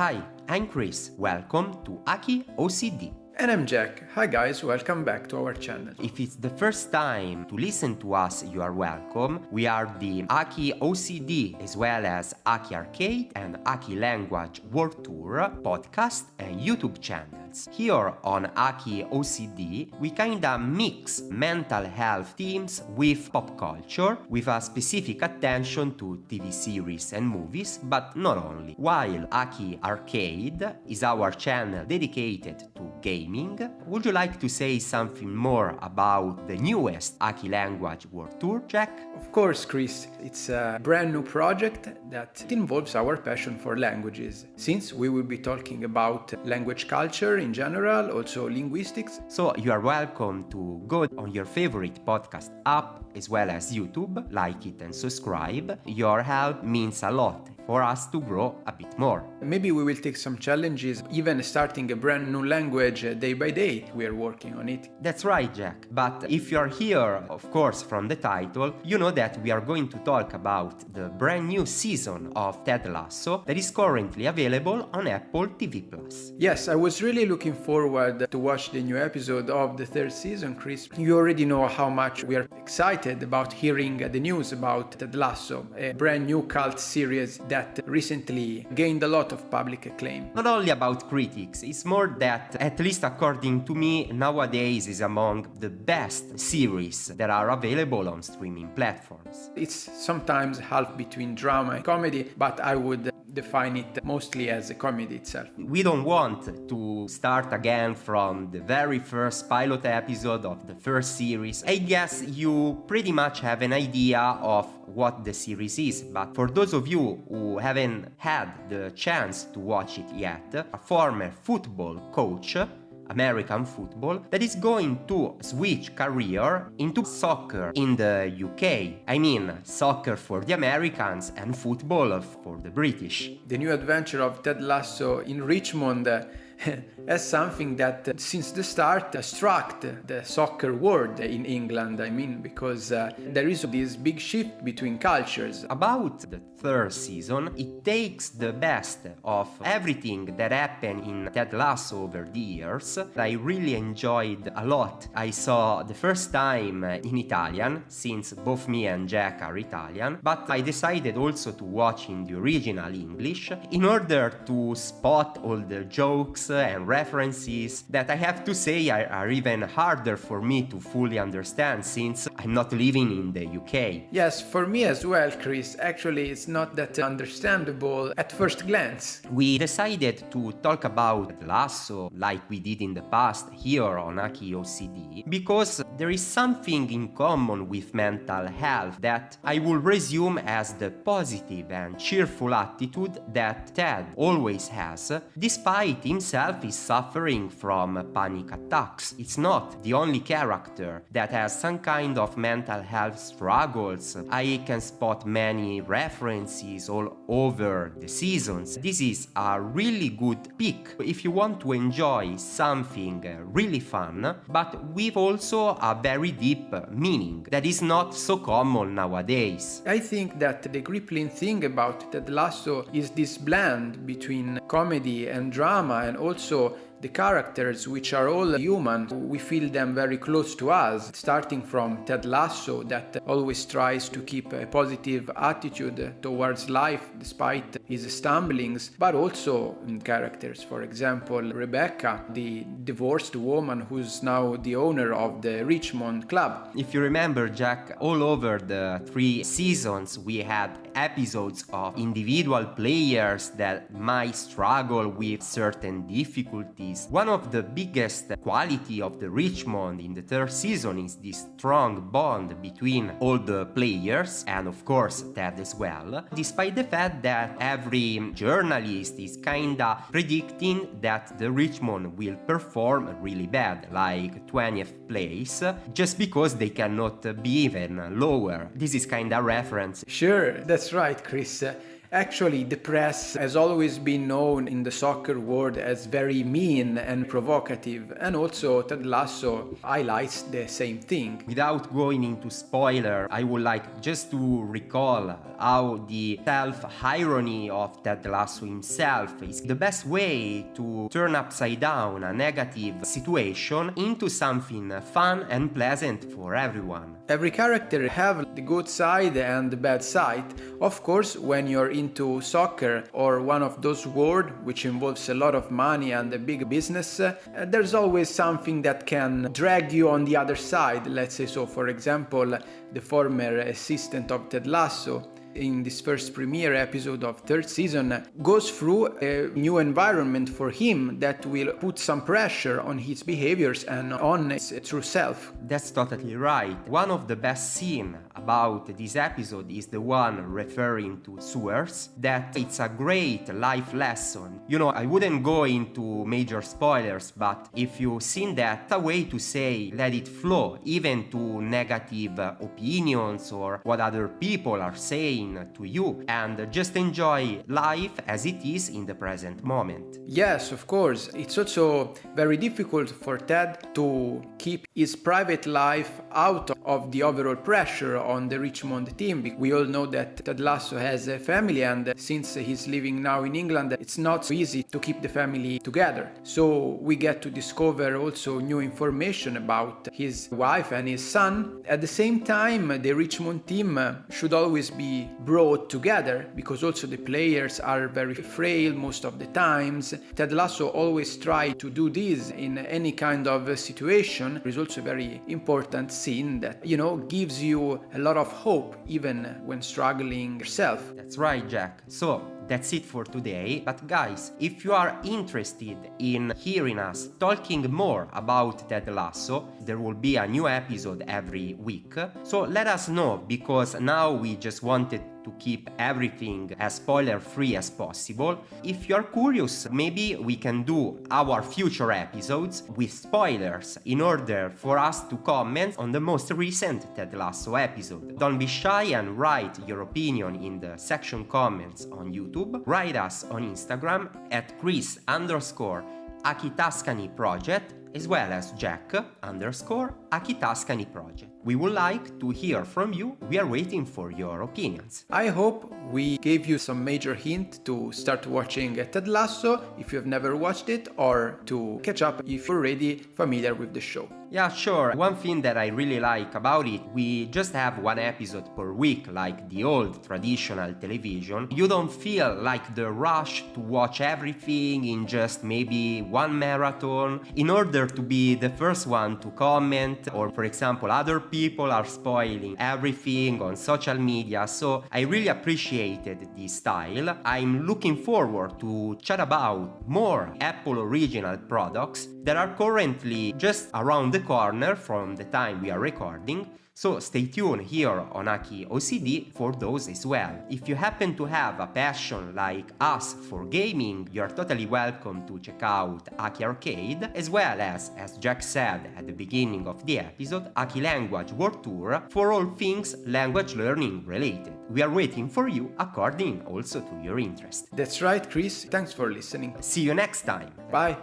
Hi, I'm Cris. Welcome to Aki OCD. And I'm Jack. Hi guys, welcome back to our channel. If it's the first time to listen to us, you are welcome. We are the Aki OCD as well as Aki Arcade and Aki Language World Tour podcast and YouTube channels. Here on Aki OCD, we kinda mix mental health themes with pop culture with a specific attention to TV series and movies, but not only. While Aki Arcade is our channel dedicated to gaming, would you like to say something more about the newest Aki Language World Tour, Jack? Of course, Chris, it's a brand new project that involves our passion for languages, since we will be talking about language culture in general, also linguistics. So you are welcome to go on your favorite podcast app as well as YouTube, like it and subscribe. Your help means a lot for us to grow a bit more. Maybe we will take some challenges, even starting a brand new language day by day. We are working on it. That's right, Jack. But if you're here, of course, from the title, you know that we are going to talk about the brand new season of Ted Lasso that is currently available on Apple TV+. Yes, I was really looking forward to watch the new episode of the third season, Chris. You already know how much we are excited about hearing the news about Ted Lasso, a brand new cult series that recently gained a lot of public acclaim. Not only about critics, it's more that, at least according to me, nowadays is among the best series that are available on streaming platforms. It's sometimes half between drama and comedy, but I would define it mostly as a comedy itself. We don't want to start again from the very first pilot episode of the first series. I guess you pretty much have an idea of what the series is, but for those of you who haven't had the chance to watch it yet, a former football coach, American football, that is going to switch career into soccer in the UK. I mean, soccer for the Americans and football for the British. The new adventure of Ted Lasso in Richmond as something that since the start struck the soccer world in England, because there is this big shift between cultures. About the third season, it takes the best of everything that happened in Ted Lasso over the years. I really enjoyed a lot. I saw the first time in Italian, since both me and Jack are Italian, but I decided also to watch in the original English in order to spot all the jokes and references that I have to say are even harder for me to fully understand since I'm not living in the UK. Yes, for me as well, Chris. Actually, it's not that understandable at first glance. We decided to talk about Lasso like we did in the past here on Aki OCD because there is something in common with mental health that I will resume as the positive and cheerful attitude that Ted always has, despite himself is suffering from panic attacks. It's not the only character that has some kind of mental health struggles. I can spot many references all over the seasons. This is a really good pick if you want to enjoy something really fun, but with also a very deep meaning that is not so common nowadays. I think that the crippling thing about Ted Lasso is this blend between comedy and drama, and also the characters, which are all human. We feel them very close to us, starting from Ted Lasso, that always tries to keep a positive attitude towards life despite his stumblings, but also in characters, for example, Rebecca, the divorced woman who's now the owner of the Richmond club. If you remember, Jack, all over the 3 seasons we had episodes of individual players that might struggle with certain difficulties. One of the biggest quality of the Richmond in the third season is this strong bond between all the players and of course Ted as well, despite the fact that every journalist is kinda predicting that the Richmond will perform really bad, like 20th place, just because they cannot be even lower. This is kinda reference. Sure, that's right, Chris. Actually, the press has always been known in the soccer world as very mean and provocative, and also Ted Lasso highlights the same thing. Without going into spoiler, I would like just to recall how the self-irony of Ted Lasso himself is the best way to turn upside down a negative situation into something fun and pleasant for everyone. Every character have the good side and the bad side. Of course, when you're into soccer or one of those world which involves a lot of money and a big business, there's always something that can drag you on the other side. Let's say so, for example, the former assistant of Ted Lasso in this first premiere episode of third season goes through a new environment for him that will put some pressure on his behaviors and on his true self. That's totally right. One of the best scenes about this episode is the one referring to sewers, that it's a great life lesson. You know, I wouldn't go into major spoilers, but if you've seen that, it's a way to say let it flow, even to negative opinions or what other people are saying to you, and just enjoy life as it is in the present moment. Yes, of course. It's also very difficult for Ted to keep his private life out of the overall pressure on the Richmond team. We all know that Ted Lasso has a family, and since he's living now in England, it's not so easy to keep the family together. So we get to discover also new information about his wife and his son. At the same time, the Richmond team should always be brought together, because also the players are very frail most of the times. Ted Lasso always tries to do this in any kind of situation. There is also a very important scene that, you know, gives you a lot of hope even when struggling yourself. That's right, Jack. So that's it for today. But guys, if you are interested in hearing us talking more about Ted Lasso, there will be a new episode every week. So let us know, because now we just wanted to keep everything as spoiler-free as possible. If you're curious, maybe we can do our future episodes with spoilers in order for us to comment on the most recent Ted Lasso episode. Don't be shy and write your opinion in the section comments on YouTube. Write us on Instagram at Cris_Akitascani Project, as well as Jack_Akitascani Project. We would like to hear from you. We are waiting for your opinions. I hope we gave you some major hint to start watching Ted Lasso if you've never watched it, or to catch up if you're already familiar with the show. Yeah, sure. One thing that I really like about it, we just have one episode per week, like the old traditional television. You don't feel like the rush to watch everything in just maybe one marathon in order to be the first one to comment, or for example, other people are spoiling everything on social media. So I really appreciated this style. I'm looking forward to chat about more Apple original products that are currently just around the corner from the time we are recording. So stay tuned here on Aki OCD for those as well. If you happen to have a passion like us for gaming, you're totally welcome to check out Aki Arcade, as well as Jack said at the beginning of the episode, Aki Language World Tour for all things language learning related. We are waiting for you according also to your interest. That's right, Chris. Thanks for listening. See you next time. Bye.